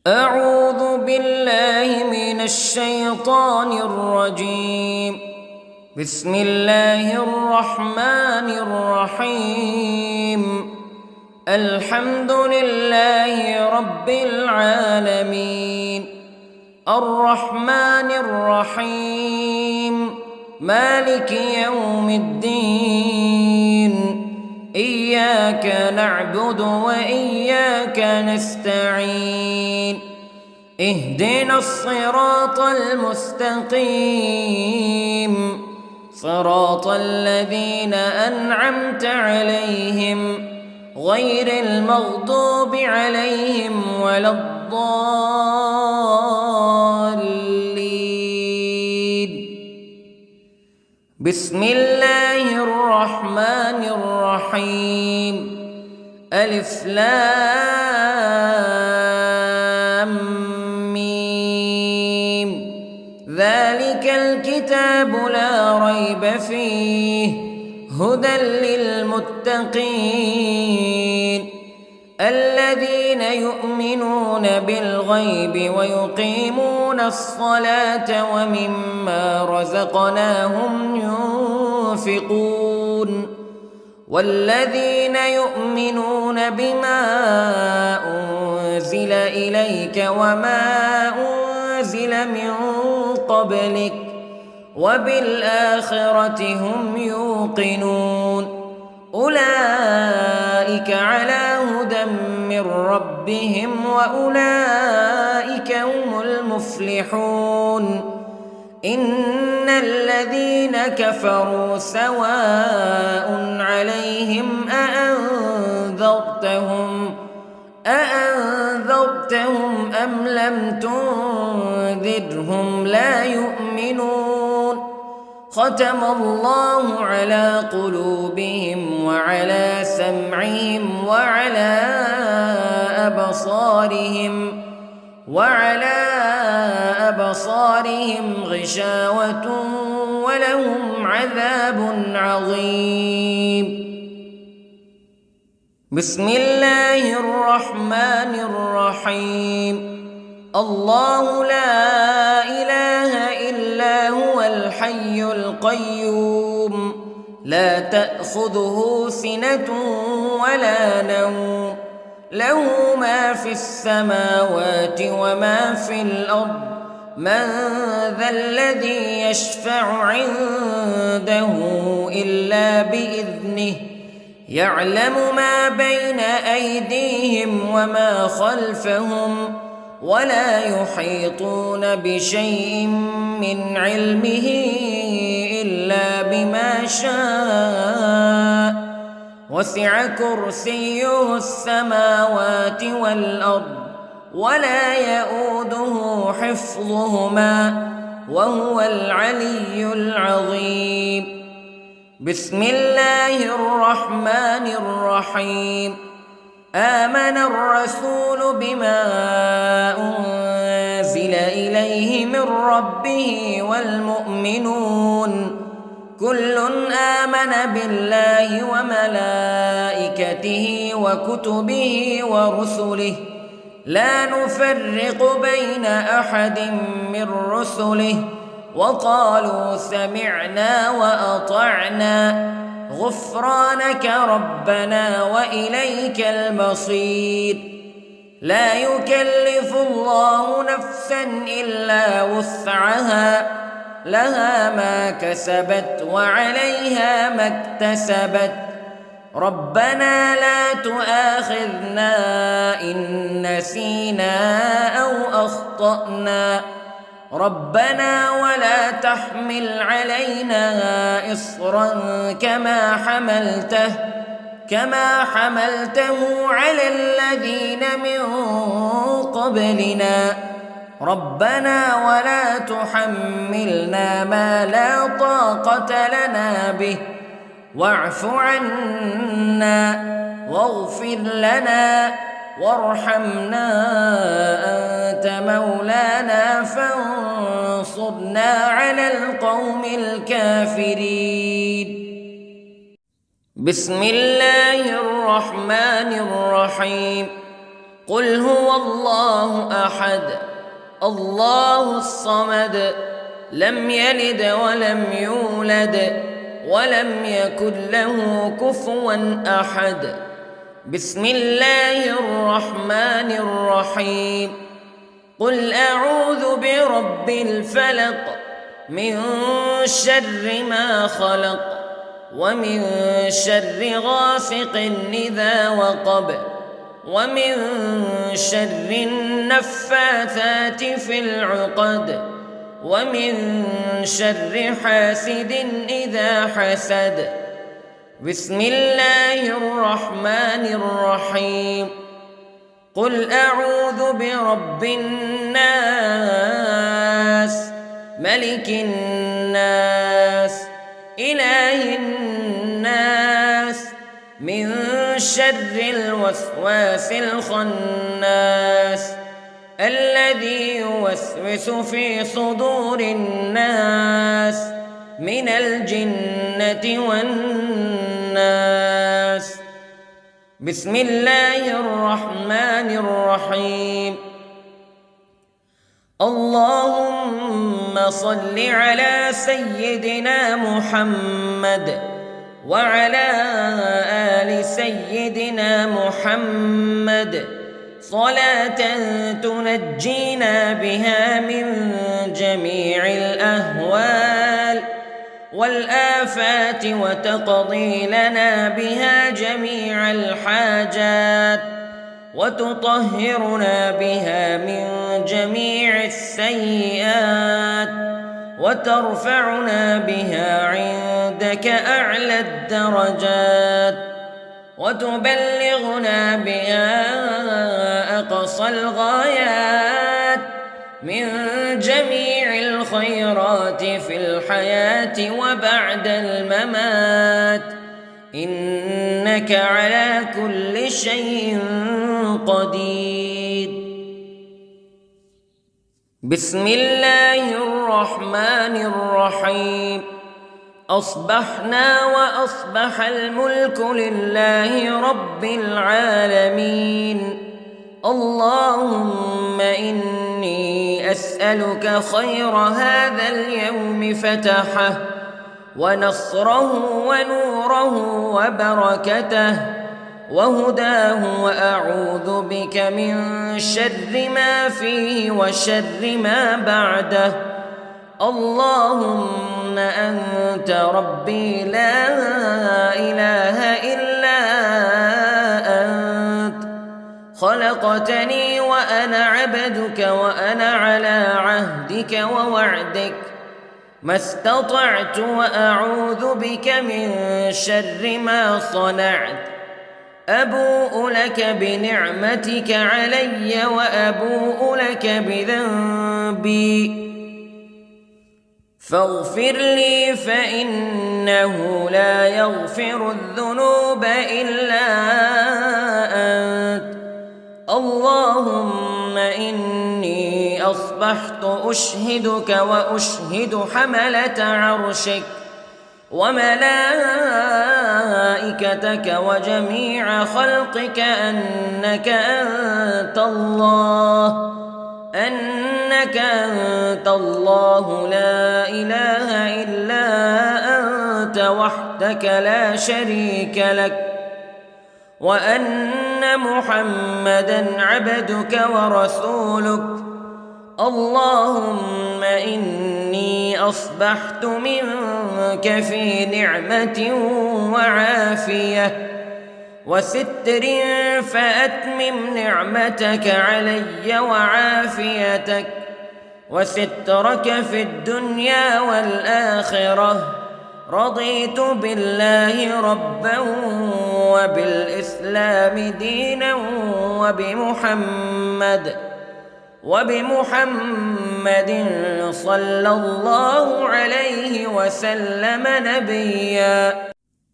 أعوذ بالله من الشيطان الرجيم. بسم الله الرحمن الرحيم. الحمد لله رب العالمين، الرحمن الرحيم، مالك يوم الدين. إياك نعبد وإياك نستعين. اهدنا الصراط المستقيم، صراط الذين أنعمت عليهم غير المغضوب عليهم ولا الضالين. بسم الله الرحمن الرحيم. ألف لام ميم. ذلك الكتاب لا ريب فيه هدى للمتقين الذين يؤمنون بالغيب ويقيمون الصلاة ومما رزقناهم ينفقون والذين يؤمنون بما أنزل إليك وما أنزل من قبلك وبالآخرة هم يوقنون. أولئك على هدى من ربهم وأولئك هم المفلحون. إن الذين كفروا سواء عليهم أأنذرتهم أم لم تنذرهم لا يؤمنون. ختم الله على قلوبهم وعلى سمعهم وعلى أبصارهم غشاوة ولهم عذاب عظيم. بسم الله الرحمن الرحيم. الله لا إله إلا هو الحي القيوم لا تأخذه سنة ولا نوم له ما في السماوات وما في الأرض. من ذا الذي يشفع عنده إلا بإذنه يعلم ما بين أيديهم وما خلفهم ولا يحيطون بشيء من علمه إلا بما شاء. وسع كرسيه السماوات والأرض ولا يؤوده حفظهما وهو العلي العظيم. بسم الله الرحمن الرحيم. آمن الرسول بما أنزل إليه من ربه والمؤمنون كل آمن بالله وملائكته وكتبه ورسله لا نفرق بين أحد من رسله وقالوا سمعنا وأطعنا غفرانك ربنا وإليك المصير. لا يكلف الله نفسا إلا وسعها لها ما كسبت وعليها ما اكتسبت. ربنا لا تؤاخذنا إن نسينا أو أخطأنا ربنا ولا تحمل علينا إصرا كما حملته على الذين من قبلنا ربنا ولا تحملنا ما لا طاقة لنا به واعف عنا واغفر لنا وارحمنا أنت مولانا فانصرنا على القوم الكافرين. بسم الله الرحمن الرحيم. قل هو الله أحد الله الصمد لم يلد ولم يولد ولم يكن له كفوا أحد. بسم الله الرحمن الرحيم. قل أعوذ برب الفلق من شر ما خلق ومن شر غاسق إذا وقب ومن شر النفاثات في العقد ومن شر حاسد إذا حسد. بسم الله الرحمن الرحيم. قل أعوذ برب الناس ملك الناس إله الناس من شر الوسواس الخناس الذي يوسوس في صدور الناس من الجنة والناس. بسم الله الرحمن الرحيم. اللهم صل على سيدنا محمد وعلى آل سيدنا محمد صلاة تنجينا بها من جميع الأهوال والآفات وتقضي لنا بها جميع الحاجات وتطهرنا بها من جميع السيئات وترفعنا بها عندك أعلى الدرجات وتبلغنا بها أقصى الغايات من جميع الخيرات في الحياة وبعد الممات إنك على كل شيء قدير. بسم الله الرحمن الرحيم. أصبحنا وأصبح الملك لله رب العالمين. اللهم إني أسألك خير هذا اليوم فتحه ونصره ونوره وبركته وهداه وأعوذ بك من شر ما فيه وشر ما بعده. اللهم أنت ربي لا إله إلا أنت خلقتني وأنا عبدك وأنا على عهدك ووعدك ما استطعت وأعوذ بك من شر ما صنعت. أبوء لك بنعمتك علي وأبوء لك بذنبي فاغفر لي فإنه لا يغفر الذنوب إلا أنت. اللهم إني أصبحت أشهدك وأشهد حملة عرشك وملائكتك وجميع خلقك أنك أنت الله لا إله إلا أنت وحدك لا شريك لك وأن محمدًا عبدك ورسولك. اللهم إني أصبحت منك في نعمة وعافية وستر فأتمم نعمتك علي وعافيتك وسترك في الدنيا والآخرة. رضيت بالله ربا وبالإسلام دينا وبمحمد صلى الله عليه وسلم نبيا.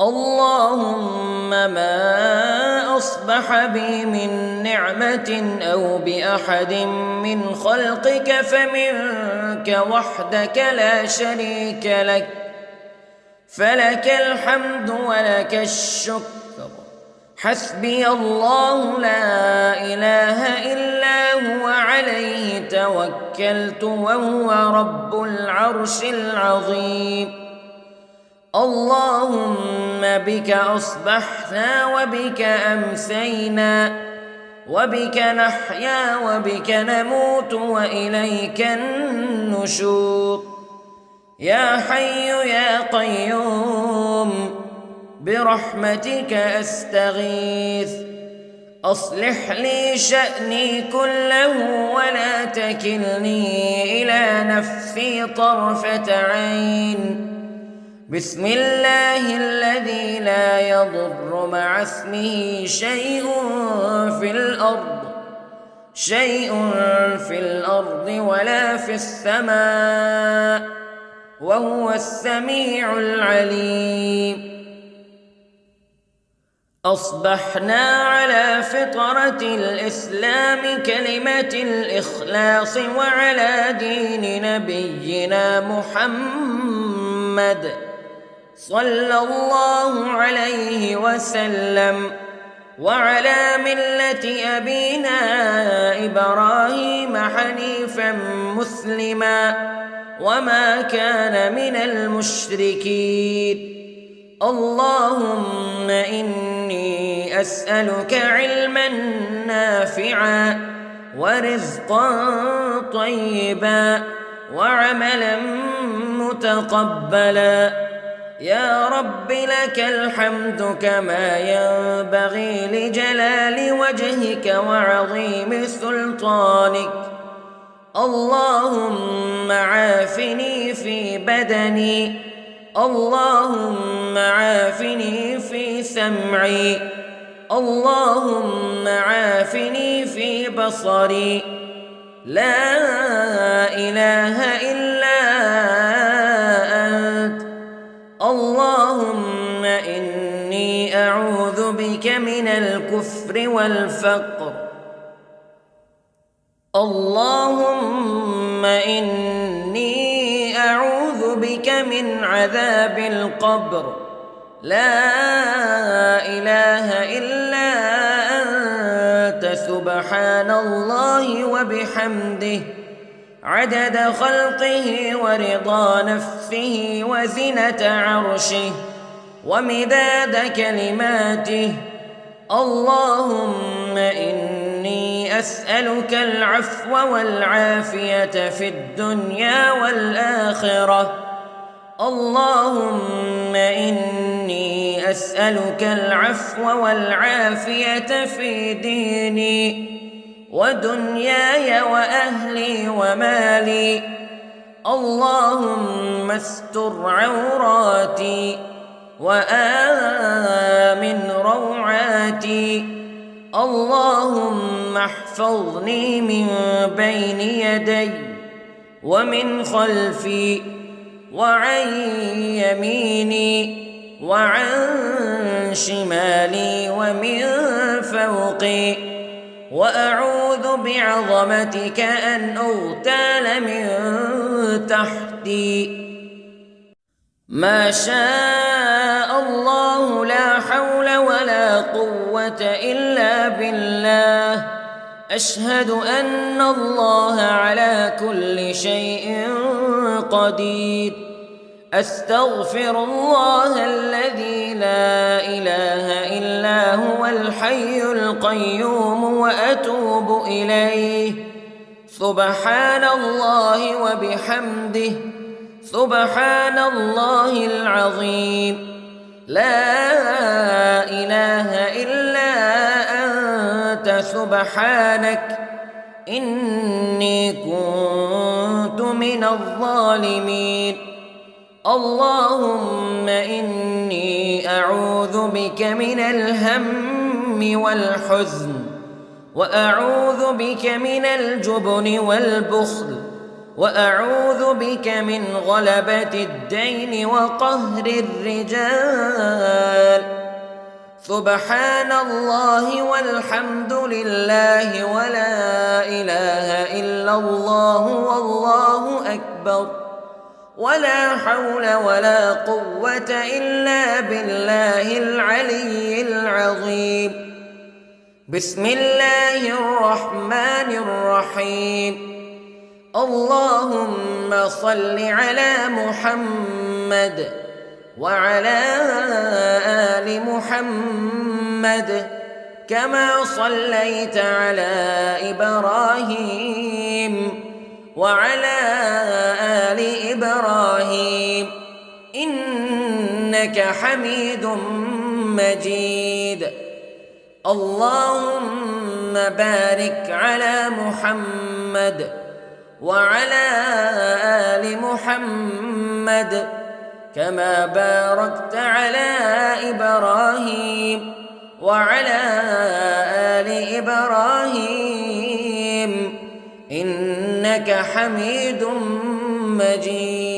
اللهم ما أصبح بي من نعمة أو بأحد من خلقك فمنك وحدك لا شريك لك فلك الحمد ولك الشكر حسبي الله لا إله إلا هو عليه توكلت وهو رب العرش العظيم. اللهم بك أصبحنا وبك أمسينا وبك نحيا وبك نموت وإليك النشور. يا حي يا قيوم برحمتك أستغيث، أصلح لي شأني كله ولا تكلني إلى نفسي طرفة عين. بسم الله الذي لا يضر مع اسمه شيء في الأرض ولا في السماء وهو السميع العليم. أصبحنا على فطرة الإسلام كلمة الإخلاص وعلى دين نبينا محمد صلى الله عليه وسلم وعلى ملة أبينا إبراهيم حنيفا مسلما وما كان من المشركين. اللهم إني أسألك علما نافعا ورزقا طيبا وعملا متقبلا. يا رب لك الحمد كما ينبغي لجلال وجهك وعظيم سلطانك. اللهم عافني في بدني، اللهم عافني في سمعي، اللهم عافني في بصري. لا إله إلا أنت. اللهم إني أعوذ بك من الكفر والفقر. اللهم إني أعوذ بك من عذاب القبر. لا إله إلا أنت سبحان الله وبحمده عدد خلقه ورضا نفسه وزنة عرشه ومداد كلماته. اللهم إني أسألك العفو والعافية في الدنيا والآخرة. اللهم إني أسألك العفو والعافية في ديني ودنياي وأهلي ومالي. اللهم استر عوراتي وآمن روعاتي. اللهم احفظني من بين يدي ومن خلفي وعن يميني وعن شمالي ومن فوقي، وأعوذ بعظمتك أن أغتال من تحتي. ما شاء الله لا حول ولا قوة إلا بالله. أشهد أن الله على كل شيء قدير. أستغفر الله الذي لا إله إلا هو الحي القيوم وأتوب إليه. سبحان الله وبحمده سبحان الله العظيم. لا إله إلا أنت سبحانك إني كنت من الظالمين. اللهم إني أعوذ بك من الهم والحزن، وأعوذ بك من الجبن والبخل، وأعوذ بك من غلبة الدين وقهر الرجال. سبحان الله والحمد لله ولا إله إلا الله والله أكبر. ولا حول ولا قوة إلا بالله العلي العظيم. بسم الله الرحمن الرحيم. اللهم صل على محمد وعلى آل محمد كما صليت على إبراهيم وعلى آل إبراهيم إنك حميد مجيد. اللهم بارك على محمد وعلى آل محمد كما باركت على إبراهيم وعلى آل إبراهيم إنك حميد مجيد.